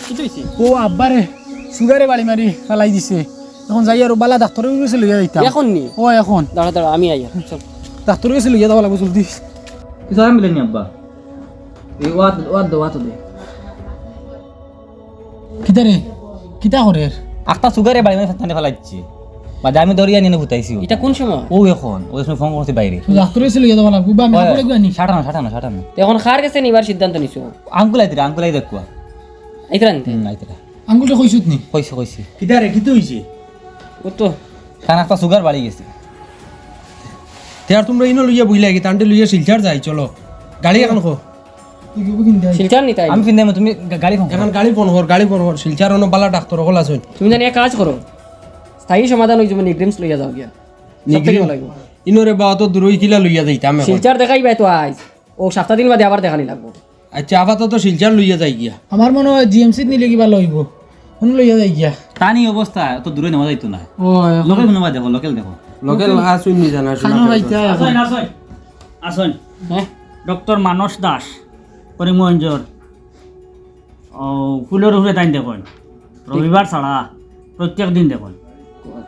কি হইছে ও আব্বারে সুগারে বাড়ি মারি ফেলাই দিছে এখন যাই আর বালা ডাক্তারের কাছে লইয়া যাইতাম এখন নি ও এখন দাঁড়া দাঁড়া আমি আইয়া চল ডাক্তারের কাছে লইয়া যাওয়া লাগবে জলদি কিছু আর মিলেনি আব্বা এই ওয়াত দে কিতা রে কিতা করে একটা সুগারে বাড়ি মানে থানে ফেলাচ্ছি বাদে আমি দরিয়া নিয়ে ভুতাইছি এটা কোন সময় ও এখন ওই সময় ফোন করছি বাইরে ডাক্তারের কাছে লইয়া যাওয়া লাগবে বা আমি পড়ে গনি সাটানো তো এখন খার গেছে নিবার সিদ্ধান্ত নিছো আঙ্কুল আই দেখুয়া আইতরা নিতে নাইতরা আঙ্গুলটা কইছত নি কইছি কিতা রে কিতো হইছে ও তো কারণ একটা সুগার বাড়ি গেছে তেয়ার তোমরা ইনো লইয়া বইলা কি তান্ডে লইয়া শিলচার যাই চলো গাড়ি এখন খো শিলচার নিতে আমি ফিন তুমি গাড়ি ফোন এখন গাড়ি ফোন কর শিলচার অন্য বালা ডাক্তার হল আছেন তুমি জানি এক কাজ করো স্থায়ী সমাধান হই তুমি নিগ্রিমস লইয়া যাও গিয়া সবথেকে ভালো লাগবে ইনোরে বা তো দূরই কিলা লইয়া যাইতাম এখন শিলচার দেখাই বাই তো আইজ ও সপ্তাহ দিন বাদে আবার দেখানি লাগবো আচ্ছা আপাতত শিলচার লইয়া যাই গিয়া আমার মনে হয় জিএমসি নিলে কিবা লইব কোন লইয়া যাই গিয়া তানি অবস্থা তো দূরে নেওয়া যাইতো না ও লোকাল নেওয়া দেখো লোকাল দেখো লোকাল আসুন নি জানা খানো যাইতা আসুন হ্যাঁ ডক্টর মানস দাস করিমগঞ্জর ফুলের উপরে তাই দেখুন রবিবার ছাড়া প্রত্যেক দিন দেখুন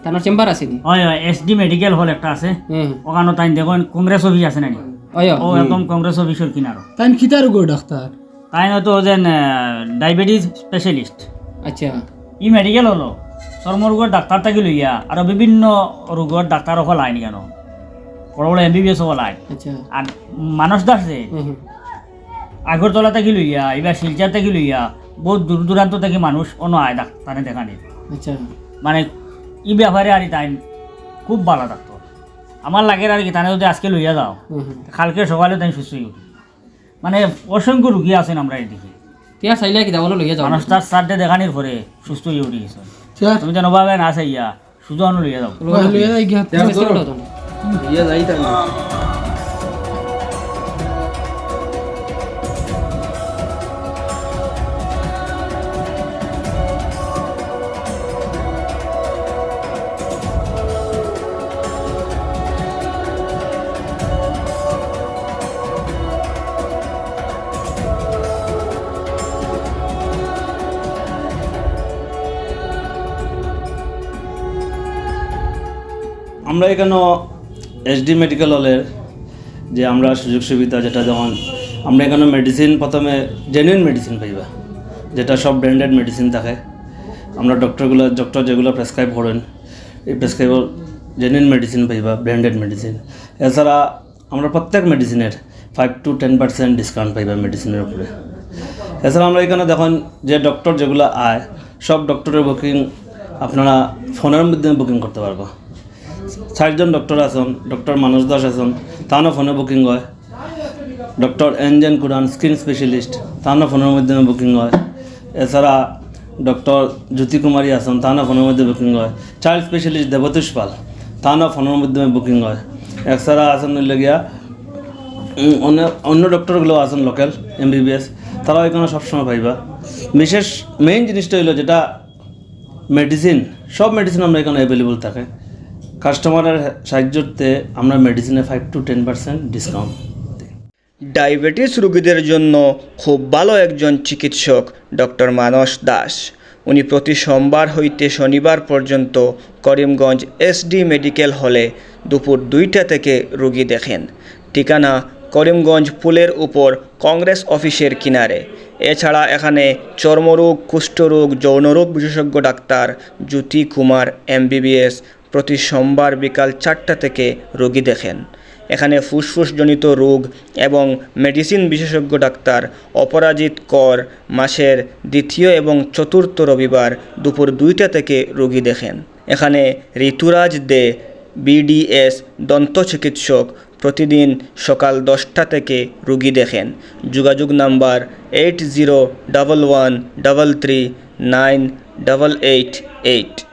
তার চেম্বার আছে নি হয় হয় SD মেডিকেল হল একটা আছে হুম ওখানে তাই দেখুন কংগ্রেস অফিস আছে নাকি ওই ও একদম কংগ্রেস অফিসের কিনারো তাই কিতা রোগ ডাক্তার তাই হয়তো যেন ডায়াবেটিস স্পেশালিস্ট আচ্ছা ই মেডিকেল হলো চর্মরোগের ডাক্তার থাকি লইয়া আর বিভিন্ন রোগের ডাক্তার সকল আইন কেন বড় বড় MBBS সকল আইন আচ্ছা আর মানস দাস যে হুম আগরতলা থেকে লইয়া এবার শিলচার থেকে লইয়া বহুত দূর দূরান্ত থেকে মানুষ অন্য আয় ডাক্তারে দেখানি আচ্ছা মানে ই ব্যাপারে আর তাই খুব ভালো ডাক্তার আমার লাগে আর কি তানে যদি আজকে লইয়া যাও হুম কালকে সকালে তাই সুস্থ হয়ে উঠি মানে অসংখ্য রুগী আছেন আমরা এদিকে তিয়া চাইলে কি দাবলো লইয়া যাও মানুষ তার সারটে দেখানির পরে সুস্থ হয়ে উঠে গেছে তুমি যেন ভাবে না চাইয়া শুধু আনো লইয়া যাও লইয়া যাই গিয়া লইয়া যাইতাম আমরা এখানে SD মেডিকেল হলের যে আমরা সুযোগ সুবিধা যেটা যেমন আমরা এখানে মেডিসিন প্রথমে জেনুইন মেডিসিন পাইবা যেটা সব ব্র্যান্ডেড মেডিসিন থাকে আমরা ডক্টর যেগুলো প্রেসক্রাইব করেন এই প্রেসক্রাইব জেনুইন মেডিসিন পাইবা ব্র্যান্ডেড মেডিসিন এছাড়া আমরা প্রত্যেক মেডিসিনের 5 to 10% ডিসকাউন্ট পাইবা মেডিসিনের উপরে এছাড়া আমরা এখানে দেখুন যে ডক্টর যেগুলো আয় সব ডক্টরের বুকিং আপনারা ফোনের মাধ্যমে বুকিং করতে পারবো 60 জন ডক্টর আছেন ডক্টর মানস দাস আছেন তারও ফোনে বুকিং হয় ডক্টর এনজেন কুরান স্কিন স্পেশালিস্ট তারও ফোনের মাধ্যমে বুকিং হয় এছাড়া ডক্টর জ্যোতি কুমারী আছেন তারও ফোনের মধ্যে বুকিং হয় চাইল্ড স্পেশালিস্ট দেবতোষ পাল তারও ফোনের মাধ্যমে বুকিং হয় এছাড়া আছেন গিয়া অন্য ডক্টরগুলো আছেন লোকাল MBBS তারাও এখানে সবসময় পাইবা বিশেষ মেইন জিনিসটা হইলো যেটা মেডিসিন সব মেডিসিন আমরা এখানে অ্যাভেলেবল থাকে কাস্টমারের সাহায্যতে আমরা মেডিসিনে 5 to 10% ডিসকাউন্ট দিই ডায়াবেটিস রোগীদের জন্য খুব ভালো একজন চিকিৎসক ডক্টর মানস দাস উনি প্রতি সোমবার হইতে শনিবার পর্যন্ত করিমগঞ্জ SD মেডিকেল হলে দুপুর 2টা থেকে রোগী দেখেন ঠিকানা করিমগঞ্জ পুলের উপর কংগ্রেস অফিসের কিনারে এছাড়া এখানে চর্মরোগ কুষ্ঠরোগ যৌনরোগ বিশেষজ্ঞ ডাক্তার জ্যোতি কুমার MBBS প্রতি সোমবার বিকাল 4টা থেকে রোগী দেখেন এখানে ফুসফুসজনিত রোগ এবং মেডিসিন বিশেষজ্ঞ ডাক্তার অপরাজিত কর মাসের দ্বিতীয় এবং চতুর্থ রবিবার দুপুর 2টা থেকে রোগী দেখেন এখানে ঋতুরাজ দে BDS দন্ত চিকিৎসক প্রতিদিন সকাল 10টা থেকে রোগী দেখেন যোগাযোগ নাম্বার 8011339888